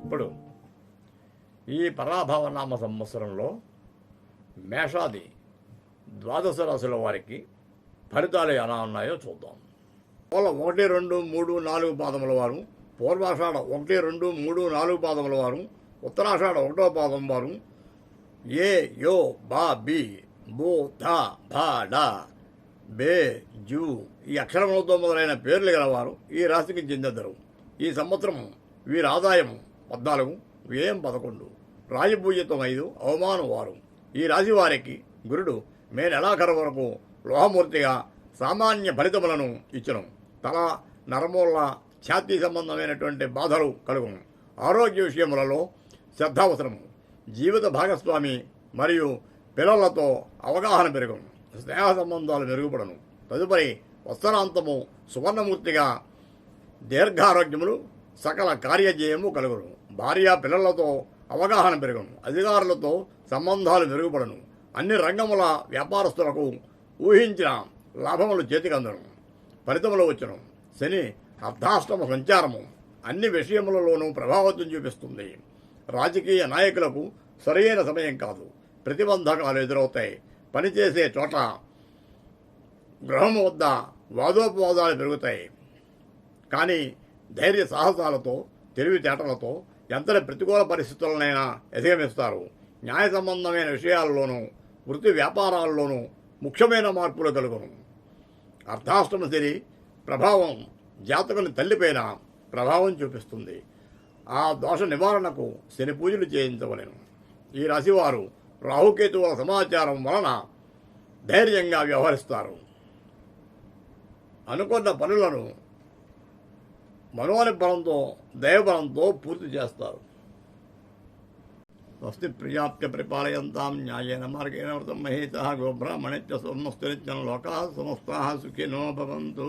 ఇప్పుడు ఈ పరాభవనామ సంవత్సరంలో మేషాది ద్వాదశ రాశుల వారికి ఫలితాలు ఎలా ఉన్నాయో చూద్దాం. మూల 1, 2, 3, 4 పాదముల వారు, పూర్వాషాఢ 1, 2, 3, 4 పాదముల వారు, ఉత్తరాషాఢ 1వ పాదం వారు, ఏ యో బా బి బో ధ భ డ బే జూ ఈ అక్షరములతో మొదలైన పేర్లు గలవారు ఈ రాశికి చెందెదరు. ఈ సంవత్సరం వీరి ఆదాయం 14, వ్యయం 11, రాజపూజ్యత్వం 5, అవమానం 6. ఈ రాశి వారికి గురుడు మే నెలాఖరు వరకు లోహమూర్తిగా సామాన్య ఫలితములను ఇచ్చును. తల, నరమూల, ఛాతీ సంబంధమైనటువంటి బాధలు కలుగును. ఆరోగ్య విషయములలో శ్రద్ధ అవసరము. జీవిత భాగస్వామి మరియు పిల్లలతో అవగాహన పెరుగును. స్నేహ సంబంధాలు మెరుగుపడను. తదుపరి వత్సరాంతము సువర్ణమూర్తిగా దీర్ఘారోగ్యములు, సకల కార్యజయము కలుగును. భార్య పిల్లలతో అవగాహన పెరుగును. అధికారులతో సంబంధాలు మెరుగుపడను. అన్ని రంగముల వ్యాపారస్తులకు ఊహించిన లాభములు చేతికందను. ఫలితములు వచ్చును. శని అర్ధాష్టమ సంచారము అన్ని విషయములలోనూ ప్రభావితం చూపిస్తుంది. రాజకీయ నాయకులకు సరైన సమయం కాదు. ప్రతిబంధకాలు ఎదురవుతాయి. పనిచేసే చోట, గృహం వద్ద వాదోపవాదాలు పెరుగుతాయి. కానీ ధైర్య సాహసాలతో, తెలివితేటలతో ఎంతటి ప్రతికూల పరిస్థితులనైనా అధిగమిస్తారు. న్యాయ సంబంధమైన విషయాల్లోనూ, వృత్తి వ్యాపారాల్లోనూ ముఖ్యమైన మార్పులు కలుగును. అర్ధాష్టమ శని ప్రభావం జాతకుని తల్లిపైన ప్రభావం చూపిస్తుంది. ఆ దోష నివారణకు శని పూజలు చేయించవలెను. ఈ రాశివారు రాహుకేతువుల సమాచారం వలన ధైర్యంగా వ్యవహరిస్తారు. అనుకున్న పనులను మనోని బలంతో, దైవబలంతో పూర్తి చేస్తారు. స్వస్తి ప్రియాప్య పరిపాలయంతాం న్యాయేన మార్గేణ వృతం మహేతః గోబ్రాహ్మణేత్య సోమస్తు నిత్యం లోకాః సమస్తాః సుఖినో భవంతు.